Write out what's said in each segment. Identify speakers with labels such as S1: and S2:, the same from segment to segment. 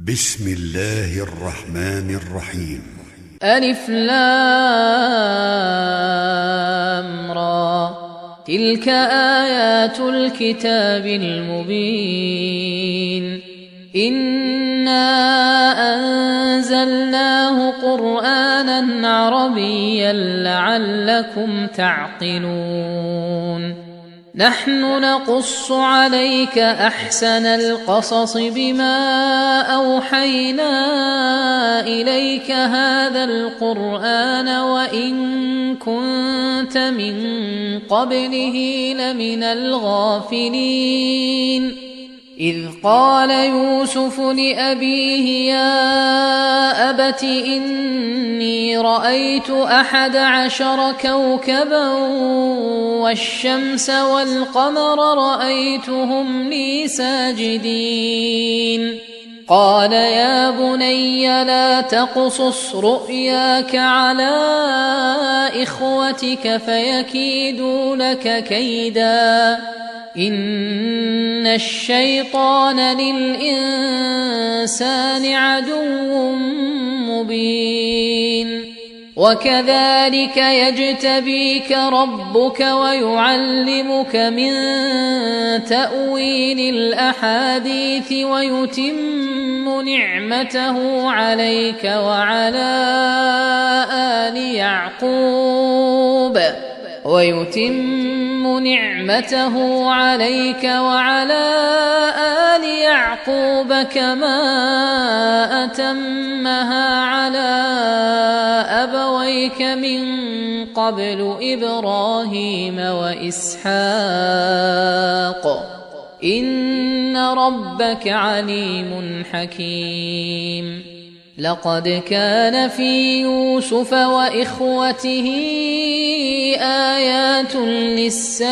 S1: بسم الله الرحمن الرحيم.
S2: ألف لام را، تلك آيات الكتاب المبين. إنا أنزلناه قرآنا عربيا لعلكم تعقلون. نحن نقص عليك أحسن القصص بما أوحينا إليك هذا القرآن وإن كنت من قبله لمن الغافلين. إذ قال يوسف لأبيه يا أبت إني رأيت 11 كوكبا والشمس والقمر رأيتهم لي ساجدين. قال يا بني لا تقصص رؤياك على إخوتك فيكيدوا لك كيدا، إن الشيطان للإنسان عدو مبين. وكذلك يجتبيك ربك ويعلمك من تأويل الأحاديث ويتم نعمته عليك وعلى آل يعقوب كما أتمها على أبويك من قبل إبراهيم وإسحاق، إن ربك عليم حكيم. لقد كان في يوسف وإخوته آيات للسائلين،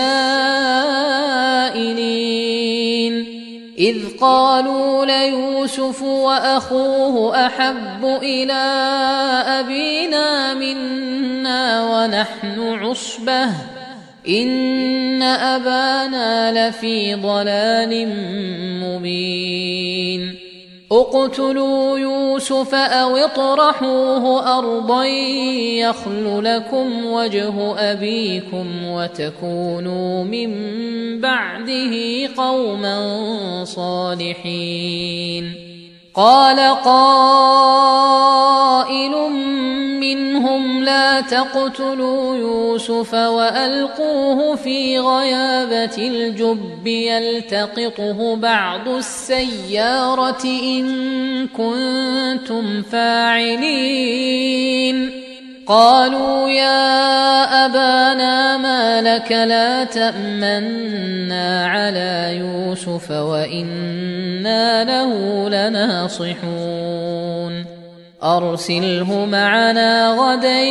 S2: إذ قالوا ليوسف وأخوه أحب إلى أبينا منا ونحن عصبة إن أبانا لفي ضلال مبين. اقتلوا يوسف أو اطرحوه أرضا يخل لكم وجه أبيكم وتكونوا من بعده قوما صالحين. قال قائل منهم لا تقتلوا يوسف وألقوه في غيابة الجب يلتقطه بعض السيارة إن كنتم فاعلين. قالوا يا أبانا ما لك لا تأمنا على يوسف وإنا له لناصحون. أرسله معنا غدا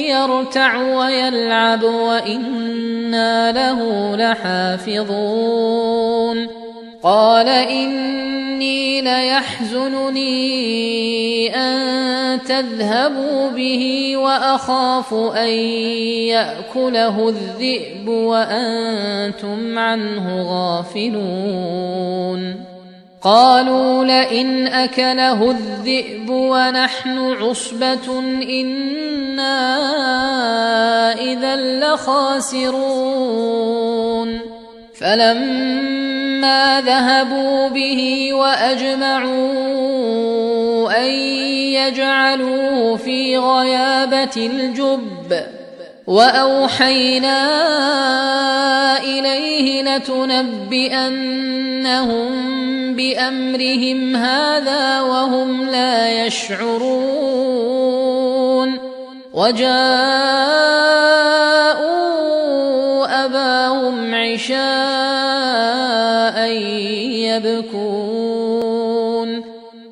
S2: يرتع ويلعب وإنا له لحافظون. قال إني ليحزنني أن تذهبوا به وأخاف أن يأكله الذئب وأنتم عنه غافلون. قالوا لئن أكله الذئب ونحن عصبة إنا إذا لخاسرون. فلما ذهبوا به وأجمعوا أن يجعلوه في غيابة الجب وأوحينا إليه لتنبئنهم بأمرهم هذا وهم لا يشعرون. وجاءوا أباهم عشاء يبكون.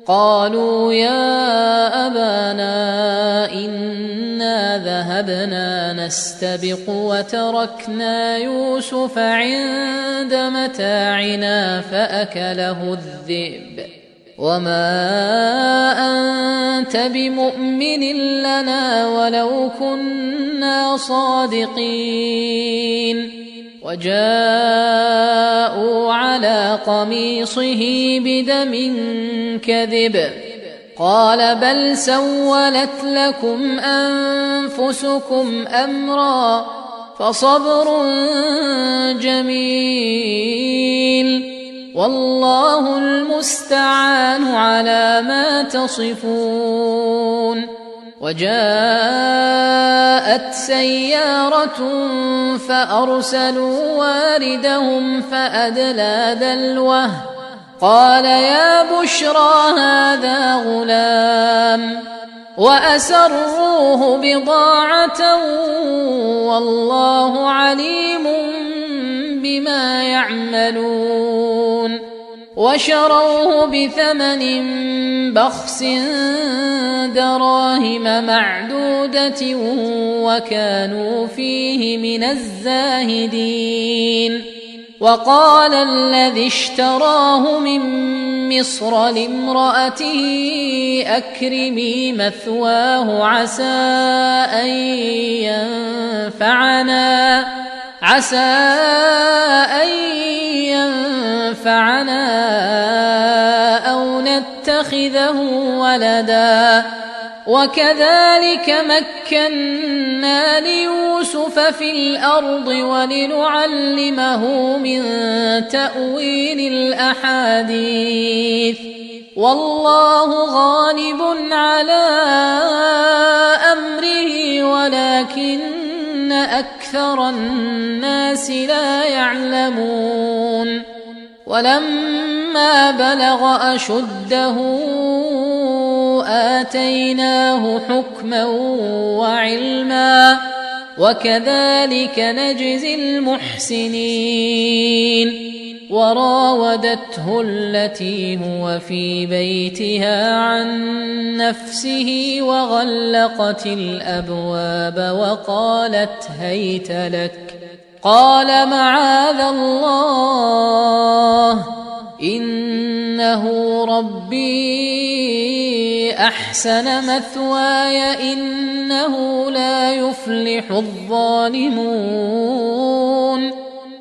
S2: قالوا يا أبانا إنا ذهبنا نستبق وتركنا يوسف عند متاعنا فأكله الذئب وما أنت بمؤمن لنا ولو كنا صادقين. وجاءوا على قميصه بدم كذب قال بل سولت لكم أنفسكم أمرا فصبر جميل والله المستعان على ما تصفون. وجاءت سيارة فأرسلوا واردهم فأدلى دلوه قال يا بشرى هذا غلام وأسروه بضاعة والله عليم بما يعملون وشروه بثمن بخس دراهم معدودة وكانوا فيه من الزاهدين. وقال الذي اشتراه من مصر لامرأته أكرمي مثواه عسى أن ينفعنا أو نتخذه ولدا وكذلك مكنا ليوسف في الأرض ولنعلمه من تأويل الأحاديث والله غالب على أمره ولكن أكثر الناس لا يعلمون. ولما بلغ أشده آتيناه حكما وعلما وكذلك نجزي المحسنين. وراودته التي هو في بيتها عن نفسه وغلقت الأبواب وقالت هيت لك قال معاذ الله إنه ربي أحسن مثواي إنه لا يفلح الظالمون.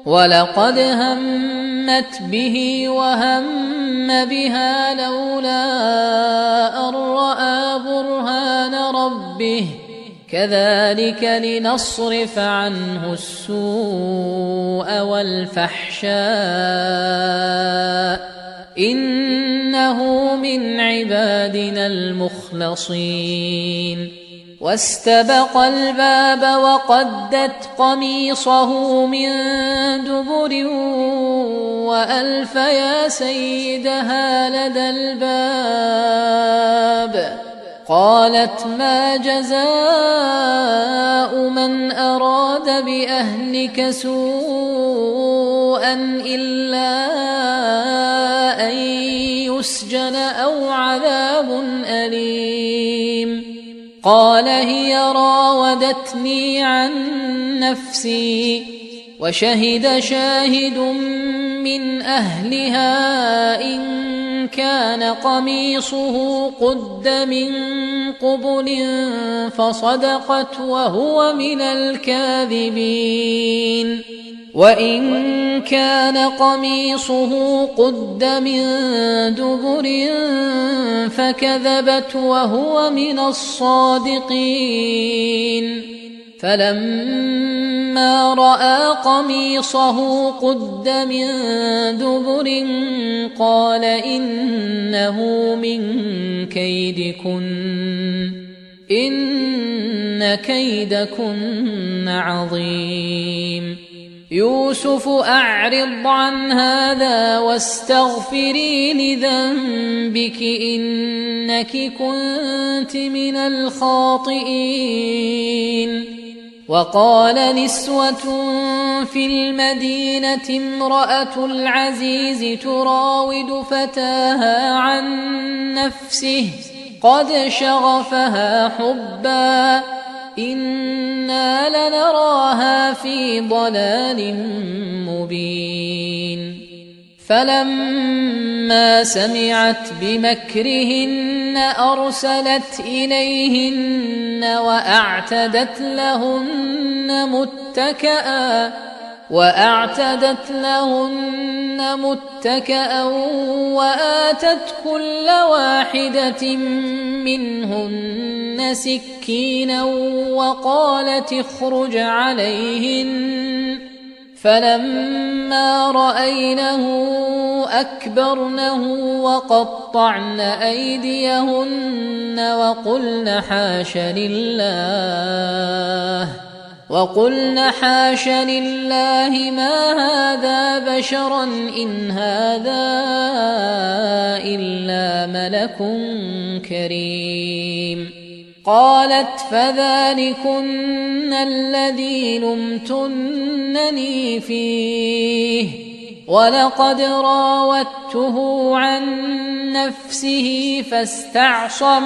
S2: ولقد همت به وهم بها لولا أن رأى برهان ربه كذلك لنصرف عنه السوء والفحشاء إنه من عبادنا المخلصين. واستبق الباب وقدت قميصه من دبر وألف يا سيدها لدى الباب قالت ما جزاء من أراد بأهلك سوءا إلا أن يسجن أو عذاب أليم قال هي راودتني عن نفسي وشهد شاهد من أهلها إن كان قميصه قد من قبل فصدقت وهو من الكاذبين وإن كان قميصه قد من دبر فكذبت وهو من الصادقين. فلما رأى قميصه قد من دبر قال إنه من كيدكن إن كيدكن عظيم. يوسف أعرض عن هذا واستغفري لذنبك إنك كنت من الخاطئين. وقال نسوة في المدينة امرأة العزيز تراود فتاها عن نفسه قد شغفها حبا إنا لنراها في ضلال مبين. فلما سمعت بمكرهن أرسلت إليهن وأعتدت لهن متكئا وأعتدت لهن متكأ وآتت كل واحدة منهن سكينا وقالت اخرج عليهن فلما رأينه أكبرنه وقطعن أيديهن وقلن حاش لله ما هذا بشرا إن هذا إلا ملك كريم. قالت فذلكن الذي لمتنني فيه ولقد راودته عن نفسه فاستعصم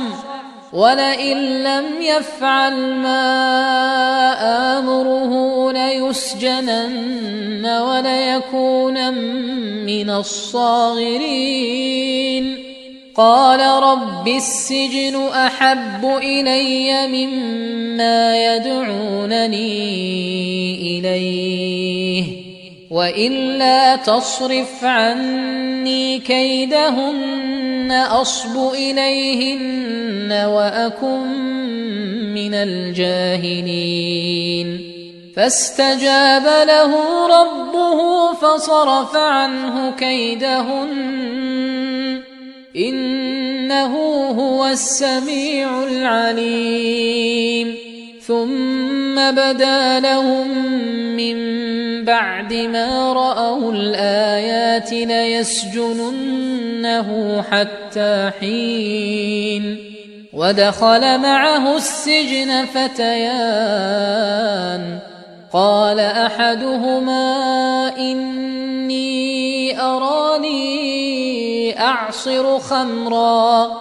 S2: ولئن لم يفعل ما آمره ليسجنن وليكون من الصاغرين. قال رب السجن أحب إلي مما يدعونني إليه وإلا تصرف عني كيدهن أصب إليهن وأكن من الجاهلين. فاستجاب له ربه فصرف عنه كيدهن إنه هو السميع العليم. ثم بدا لهم من بعد ما رأوا الآيات ليسجننه حتى حين. ودخل معه السجن فتيان قال أحدهما إني أراني أعصر خمرا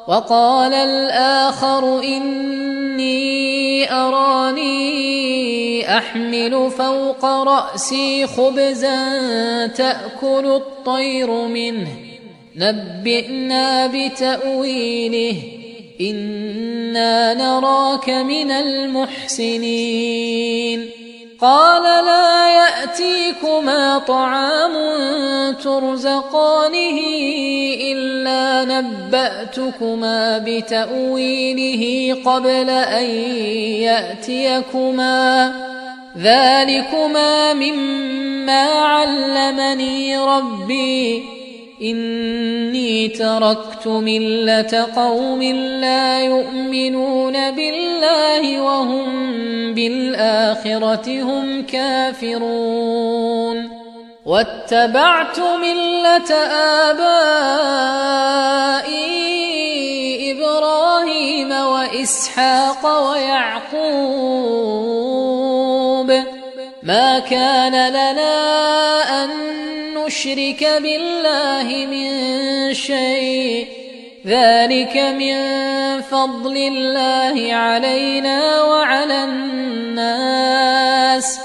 S2: وقال الآخر إني أراني أحمل فوق رأسي خبزا تأكل الطير منه نبئنا بتأويله إنا نراك من المحسنين. قال لا يأتيكما طعام ترزقانه إلا نبأتكما بتأويله قبل أن يأتيكما ذلكما مما علمني ربي إني تركت ملة قوم لا يؤمنون بالله وهم بالآخرة هم كافرون واتبعت ملة آبائي إبراهيم وإسحاق ويعقوب ما كان لنا أن نشرك بالله من شيء ذلك من فضل الله علينا وعلى الناس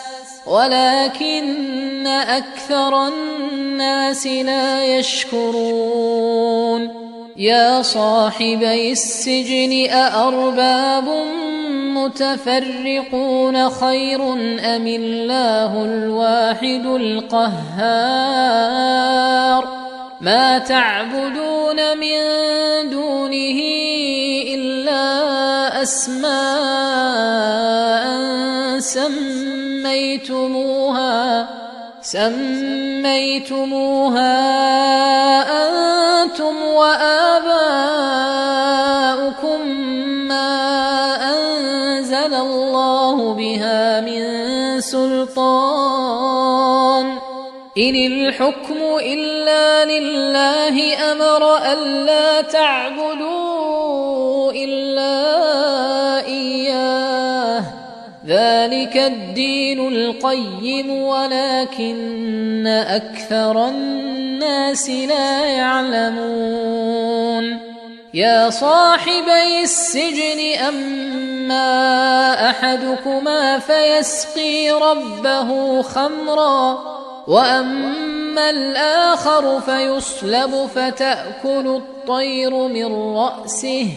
S2: ولكن أكثر الناس لا يشكرون. يا صاحبي السجن أأرباب متفرقون خير أم الله الواحد القهار ما تعبدون من دونه إلا أسماء سميتموها أنتم وآباؤكم ما أنزل الله بها من سلطان إن الحكم إلا لله أمر ألا تعبدوا إلا إياه ذلك الدين القيم ولكن أكثر الناس لا يعلمون. يا صاحبي السجن أما أحدكما فيسقي ربه خمرا وأما الآخر فيصلب فتأكل الطير من رأسه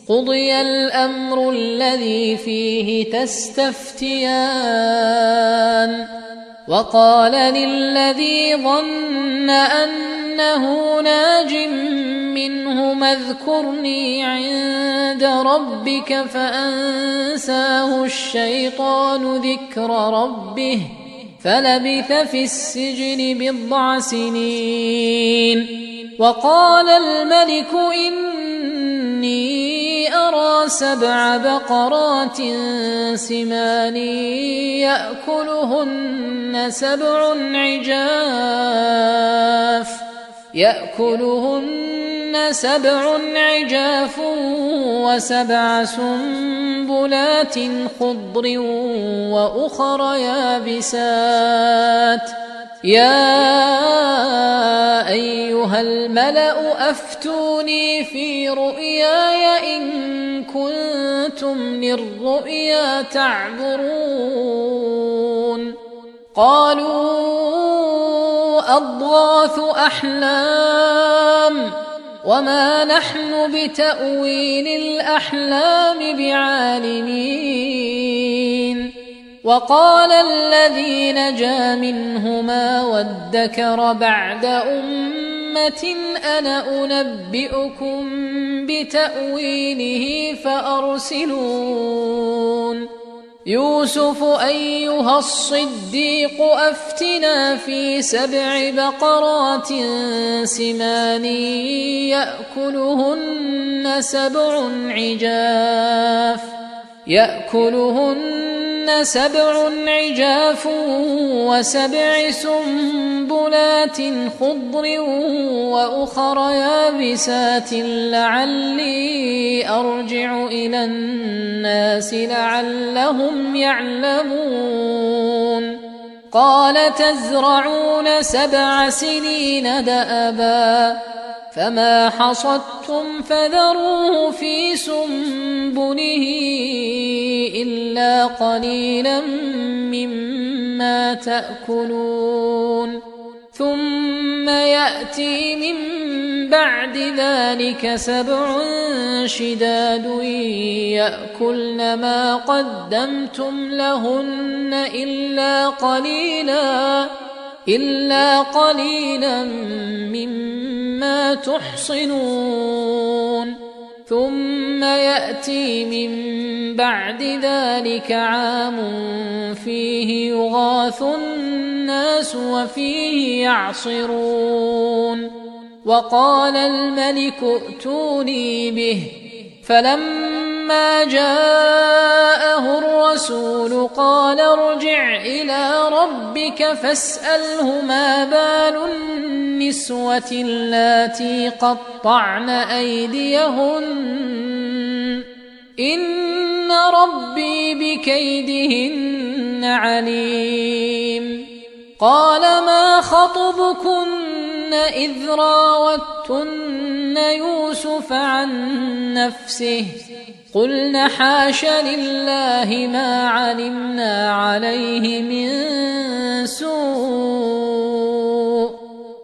S2: قضي الأمر الذي فيه تستفتيان وقال للذي ظن أنه ناج منه اذكرني عند ربك فأنساه الشيطان ذكر ربه فلبث في السجن 10 سنين. وقال الملك إني أرى 7 بقرات سمان يأكلهن 7 عجاف و7 سنبلات خضر وأخر يابسات. يا أيها الملأ أفتوني في رؤياي إن كنتم للرؤيا تعبرون. قالوا أضغاث أحلام وما نحن بتأويل الأحلام بعالمين. وقال الذي نجا منهما وادكر بعد أمة أنا أنبئكم بتأويله فأرسلون. يوسف أيها الصديق أفتنا في 7 بقرات سمان يأكلهن 7 عجاف و7 سنبلات خضر وأخر يابسات لعلي أرجع إلى الناس لعلهم يعلمون. قال تزرعون 7 سنين دأبا فما حصدتم فذروه في سنبله إلا قليلا مما تأكلون. ثم يأتي من بعد ذلك 7 شداد يأكلن ما قدمتم لهن إلا قليلا مما تحصنون. ثم يأتي من بعد ذلك عام فيه يغاث الناس وفيه يعصرون. وقال الملك ائتوني به فلما جاءه الرسول قال ارجع إلى ربك فاسأله ما بال النسوة اللاتي قطعن أيديهن إن ربي بكيدهن عليم. قال ما خطبكن إذ راوتن يوسف عن نفسه قلن حاش لله ما علمنا عليه من سوء.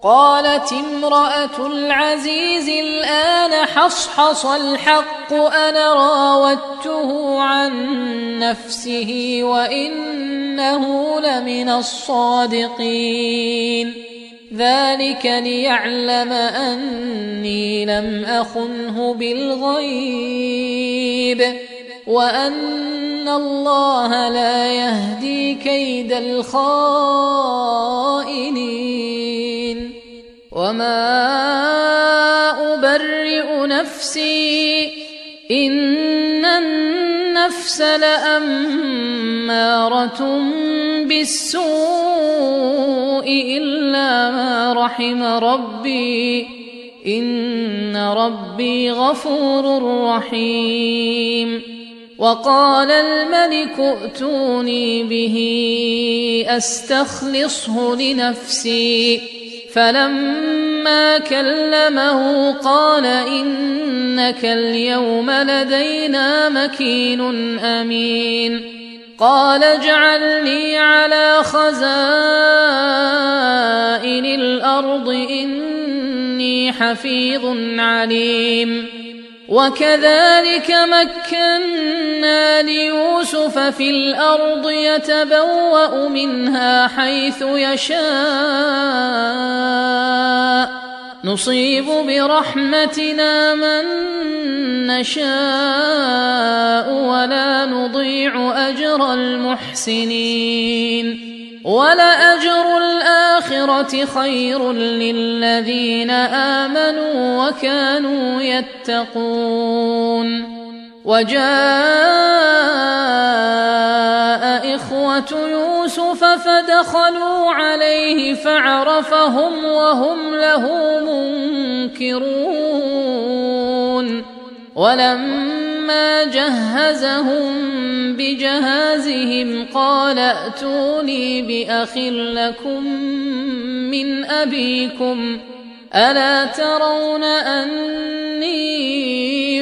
S2: قالت امرأة العزيز الآن حصحص الحق أنا راودته عن نفسه وإنه لمن الصادقين. ذلك ليعلم أني لم أخنه بالغيب وأن الله لا يهدي كيد الخائنين. وما أبرئ نفسي إن النفس لأمارة بالسوء إلا ما رحم ربي إن ربي غفور رحيم. وقال الملك ائتوني به أستخلصه لنفسي فلما كلمه قال إنك اليوم لدينا مكين أمين. قال اجعلني على خزائن الأرض إني حفيظ عليم. وكذلك مكنا ليوسف في الأرض يتبوأ منها حيث يشاء نصيب برحمتنا من نشاء ولا نضيع أجر المحسنين ولأجر الآخرة خير للذين آمنوا وكانوا يتقون وجاء إخوة يوسف فدخلوا عليه فعرفهم وهم له منكرون ولما جهزهم بجهازهم قال ائتوني بأخ لكم من أبيكم ألا ترون أني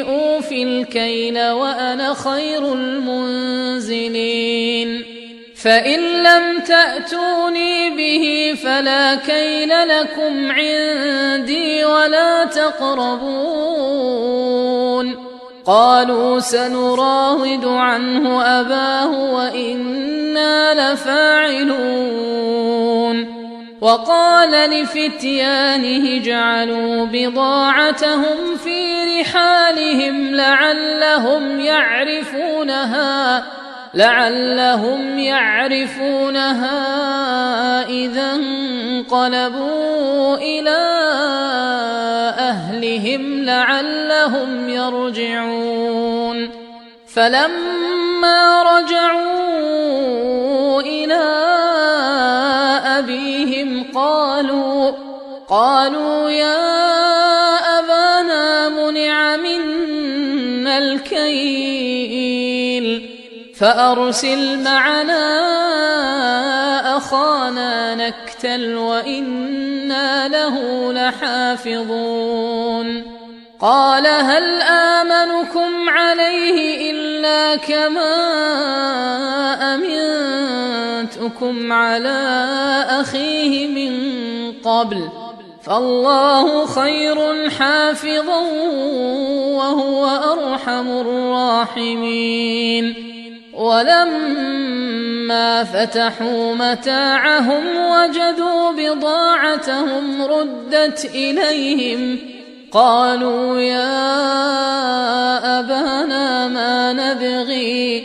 S2: أوفي الكيل وأنا خير المنزلين فإن لم تأتوني به فلا كيل لكم عندي ولا تقربون قالوا سنراود عنه أباه وإنا لفاعلون وقال لفتيانه اجعلوا بضاعتهم في رحالهم لعلهم يعرفونها إذا انقلبوا إلى أهلهم لعلهم يرجعون فلما رجعوا إلى أبيهم قالوا يا أبانا منع منا الكيل فأرسل معنا أخانا نكتل وإنا له لحافظون قال هل آمنكم عليه إلا كما أمنتكم على أخيه من قبل فالله خير حافظا وهو أرحم الراحمين ولما فتحوا متاعهم وجدوا بضاعتهم ردت إليهم قالوا يا أبانا ما نبغي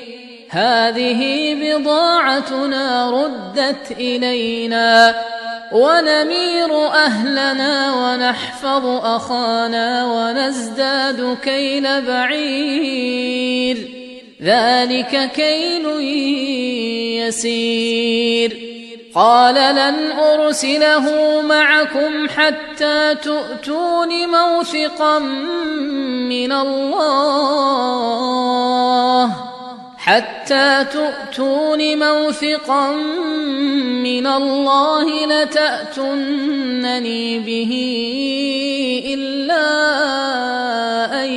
S2: هذه بضاعتنا ردت إلينا ونمير أهلنا ونحفظ أخانا ونزداد كيل بعير ذلك كيل يسير قال لن أرسله معكم حتى تؤتون موثقا من الله لتأتونني به إلا أن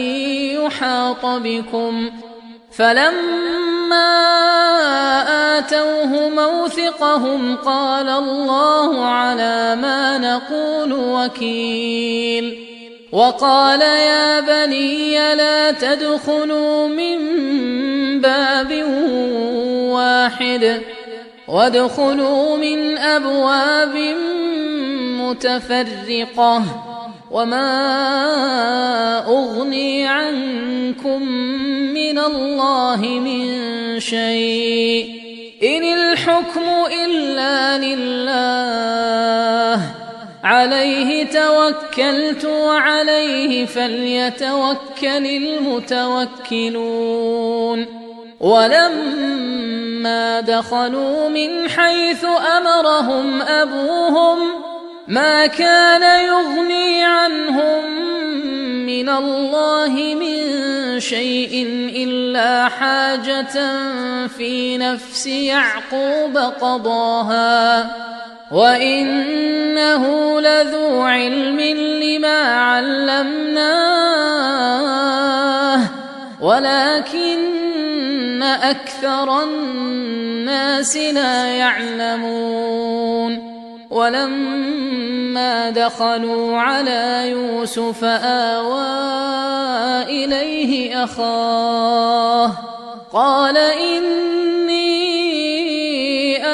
S2: يحاط بكم فلما آتوه موثقهم قال الله على ما نقول وكيل وقال يا بني لا تدخلوا من باب واحد وادخلوا من أبواب متفرقة وما أغني عنكم من الله من شيء إن الحكم إلا لله عليه توكلت وعليه فليتوكل المتوكلون ولما دخلوا من حيث أمرهم أبوهم ما كان يغني عنهم من الله من شيء إلا حاجة في نفس يعقوب قضاها وإنه لذو علم لما علمناه ولكن أكثر الناس لا يعلمون ولما دخلوا على يوسف آوى إليه أخاه قال إني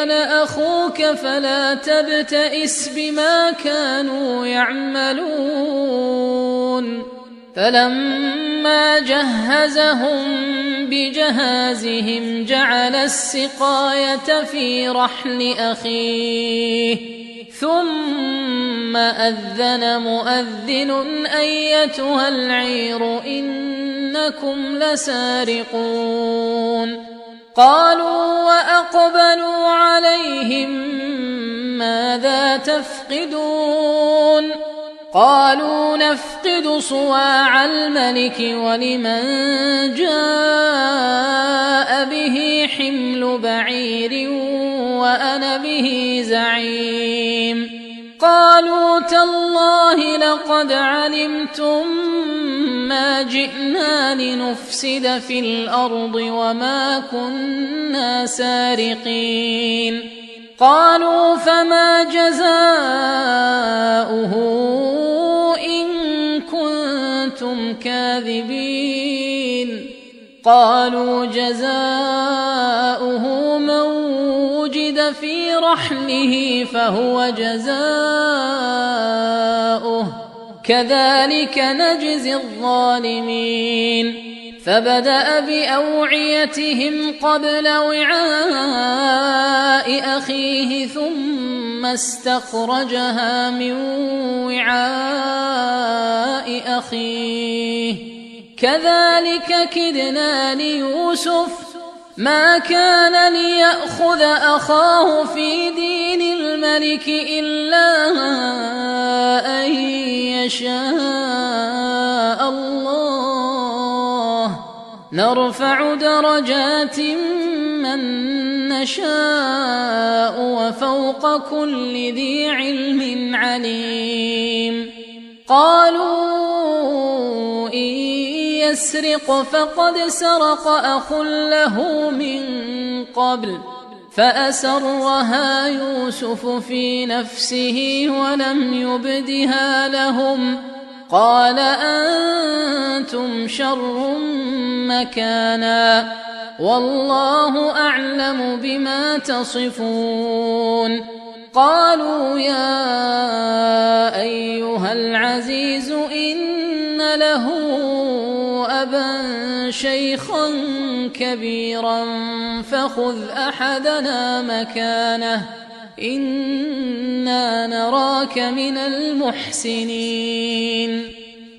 S2: أنا أخوك فلا تبتئس بما كانوا يعملون فلما جهزهم بجهازهم جعل السقاية في رحل أخيه ثم أذن مؤذن أيتها العير إنكم لسارقون قالوا وأقبلوا عليهم ماذا تفقدون قالوا نفقد صواع الملك ولمن جاء به حمل بعير وأنا به زعيم قالوا تالله لقد علمتم ما جئنا لنفسد في الأرض وما كنا سارقين قالوا فما جزاؤه إن كنتم كاذبين قالوا جزاؤه من وجد في رحله فهو جزاؤه كذلك نجزي الظالمين فبدأ بأوعيتهم قبل وعاء أخيه ثم استخرجها من وعاء أخيه كذلك كدنا ليوسف ما كان ليأخذ أخاه في دين الملك إلا أن يشاء الله نرفع درجات من نشاء وفوق كل ذي علم عليم قالوا إن يسرق فقد سرق أخ له من قبل فأسرها يوسف في نفسه ولم يبدها لهم قال أنتم شر مكانا والله أعلم بما تصفون قالوا يا أيها العزيز إن له أبا شيخا كبيرا فخذ أحدنا مكانه إنا نراك من المحسنين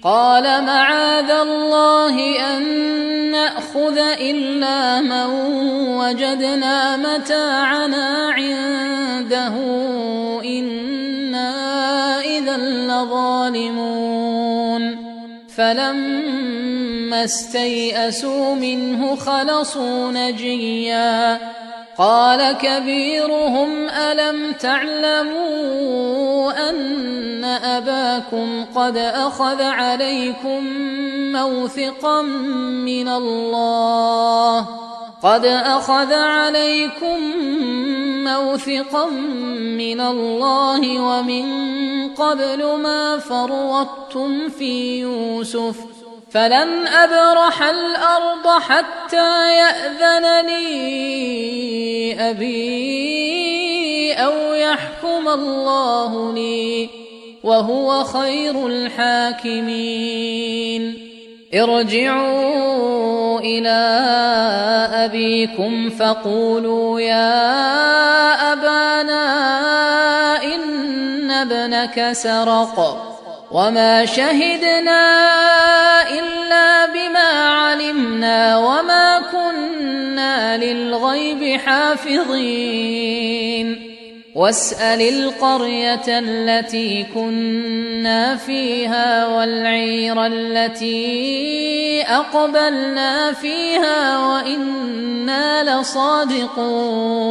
S2: قال معاذ الله أن نأخذ إلا من وجدنا متاعنا عنده إنا إذا لظالمون فلما استيئسوا منه خلصوا نجيا قال كبيرهم ألم تعلموا أن أباكم قد أخذ عليكم موثقا من الله ومن قبل ما فرطتم في يوسف فلن أبرح الأرض حتى يأذن لي أبي أو يحكم الله لي وهو خير الحاكمين ارجعوا إلى أبيكم فقولوا يا أبانا إن ابنك سرق وما شهدنا إلا بما علمنا وما كنا للغيب حافظين واسأل القرية التي كنا فيها والعير التي أقبلنا فيها وإنا لصادقون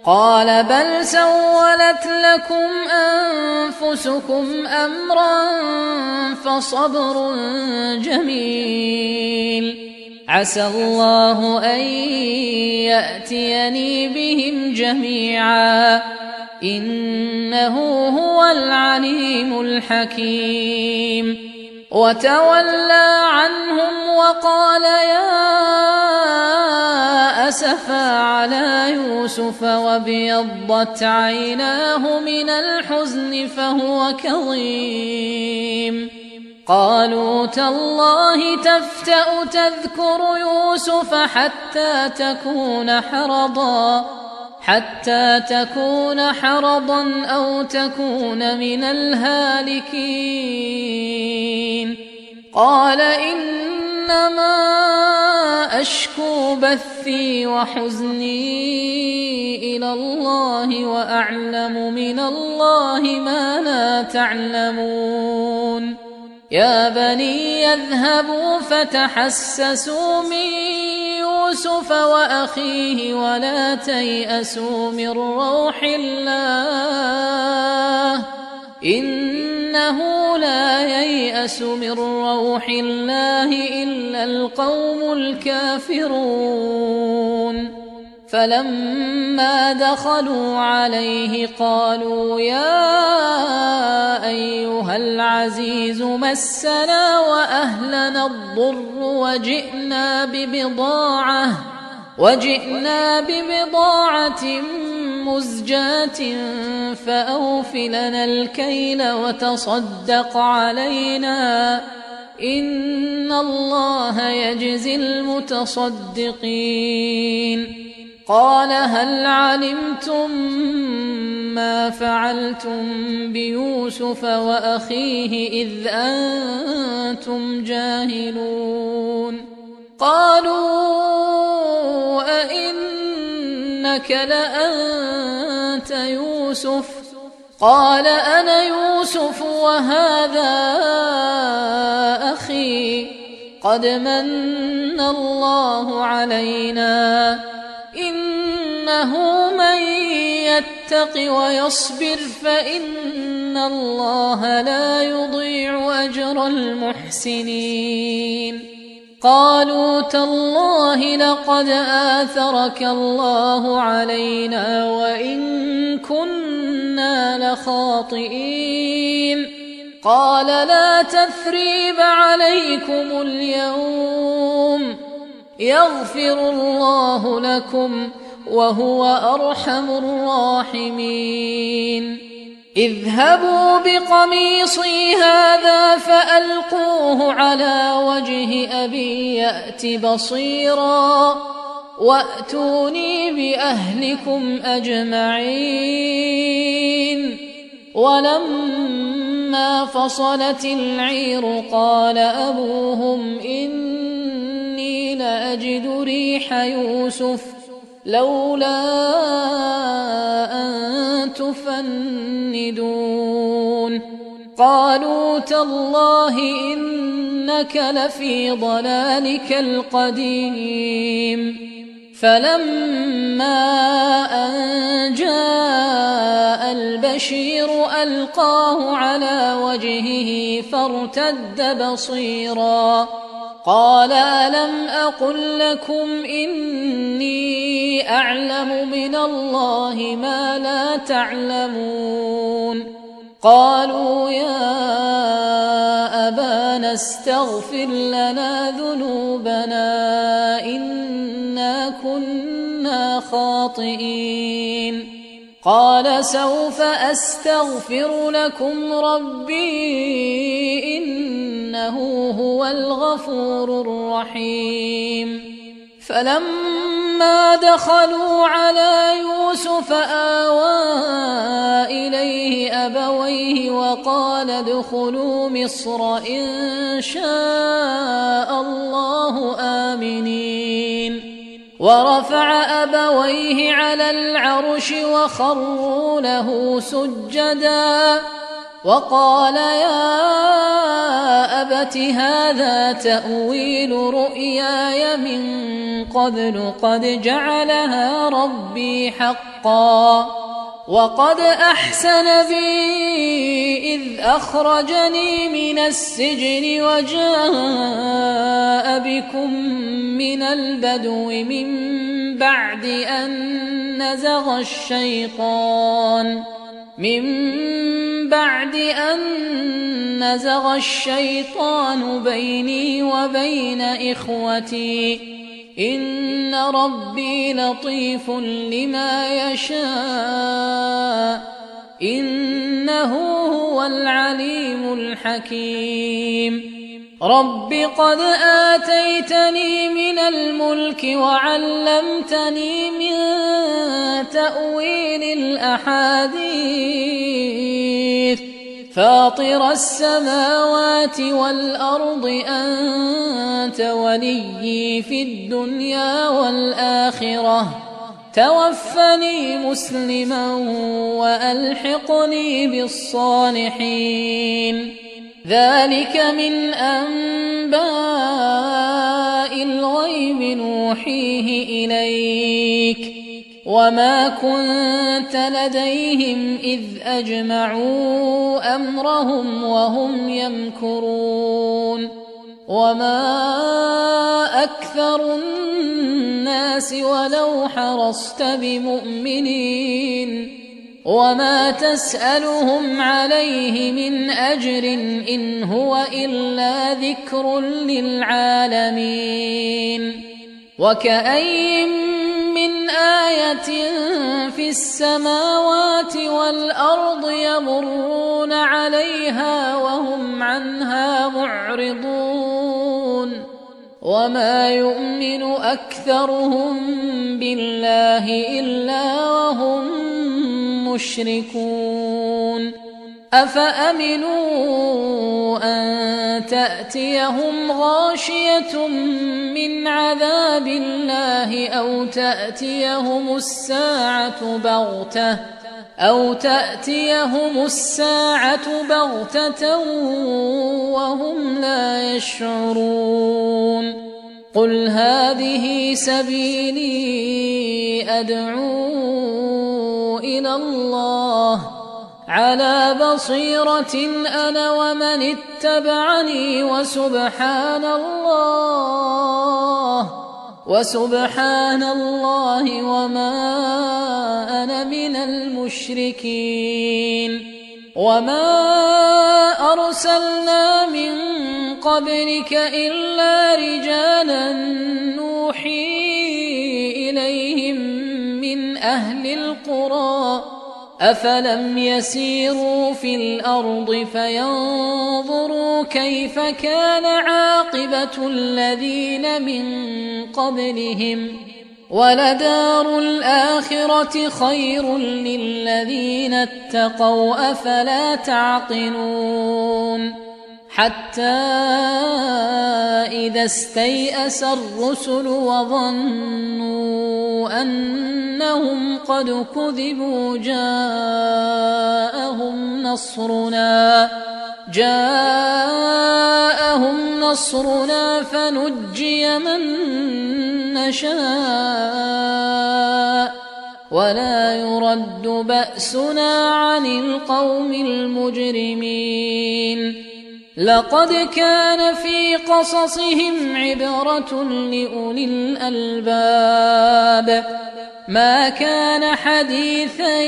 S2: قال بل سولت لكم أنفسكم أمرا فصبر جميل عسى الله أن يأتيني بهم جميعا إنه هو العليم الحكيم. وتولى عنهم وقال يا أسفا على يوسف وابيضت عيناه من الحزن فهو كظيم. قالوا تالله تفتأ تذكر يوسف حتى تكون حرضا أو تكون من الهالكين. قال إنما أشكو بثي وحزني إلى الله وأعلم من الله ما لا تعلمون. يا بني يذهبوا فتحسسوا من يوسف وأخيه ولا تيأسوا من روح الله إنه لا ييأس من روح الله إلا القوم الكافرون. فلما دخلوا عليه قالوا يا أيها العزيز مسنا وأهلنا الضر وجئنا ببضاعة مزجاة فأوف لنا الكيل وتصدق علينا إن الله يجزي المتصدقين. قال هل علمتم ما فعلتم بيوسف وأخيه إذ أنتم جاهلون؟ قالوا أئنك لأنت يوسف؟ قال أنا يوسف وهذا أخي قد من الله علينا إنه من يتق ويصبر فإن الله لا يضيع أجر المحسنين. قالوا تالله لقد آثرك الله علينا وإن كنا لخاطئين. قال لا تثريب عليكم اليوم يغفر الله لكم وهو أرحم الراحمين. اذهبوا بقميصي هذا فألقوه على وجه أبي يأت بصيرا وأتوني بأهلكم أجمعين. ولما فصلت العير قال أبوهم إني لأجد ريح يوسف لولا أن تفندون. قالوا تالله إنك لفي ضلالك القديم. فلما أن جاء البشير ألقاه على وجهه فارتد بصيرا قال ألم أقل لكم إني أعلم من الله ما لا تعلمون؟ قالوا يا أبانا استغفر لنا ذنوبنا إنا كنا خاطئين. قال سوف أستغفر لكم ربي إنه هو الغفور الرحيم. فلما دخلوا على يوسف آوى إليه أبويه وقال ادخلوا مصر إن شاء الله آمنين. ورفع أبويه على العرش وخروا له سجدا وقال يا أبت هذا تأويل رؤياي من قبل قد جعلها ربي حقا وقد أحسن بي إذ أخرجني من السجن وجاء بكم من البدو من بعد أن نزغ الشيطان من بعد أن نزغ الشيطان بيني وبين إخوتي إن ربي لطيف لما يشاء إنه هو العليم الحكيم رب قد آتيتني من الملك وعلمتني من تأويل الأحاديث فاطر السماوات والأرض أنت وليي في الدنيا والآخرة توفني مسلما وألحقني بالصالحين ذلك من أنباء الغيب نوحيه إليك وما كنت لديهم إذ أجمعوا أمرهم وهم يمكرون وما أكثر الناس ولو حرصت بمؤمنين وما تسألهم عليه من أجر إن هو إلا ذكر للعالمين وكأي من آية في السماوات والأرض يمرون عليها وهم عنها معرضون وما يؤمن أكثرهم بالله إلا وهم مشركون أفأمنوا أن تأتيهم غاشية من عذاب الله أو تأتيهم الساعة بغتة وهم لا يشعرون قل هذه سبيلي أدعو إلى الله على بصيرة أنا ومن اتبعني وسبحان الله وما أنا من المشركين وما أرسلنا من قبلك إلا رجالا نوحي إليهم من أهل القرى أفلم يسيروا في الأرض فينظروا كيف كان عاقبة الذين من قبلهم ولدار الآخرة خير للذين اتقوا أفلا تعقلون حتى إذا استيأس الرسل وظنوا أنهم قد كذبوا جاءهم نصرنا فنجي من نشاء ولا يرد بأسنا عن القوم المجرمين لقد كان في قصصهم عبرة لأولي الألباب ما كان حديثا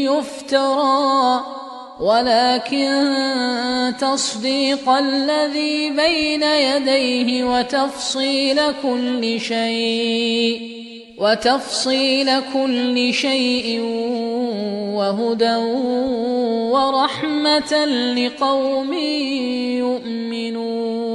S2: يفترى ولكن تصديق الذي بين يديه وتفصيل كل شيء وهدى ورحمة لقوم يؤمنون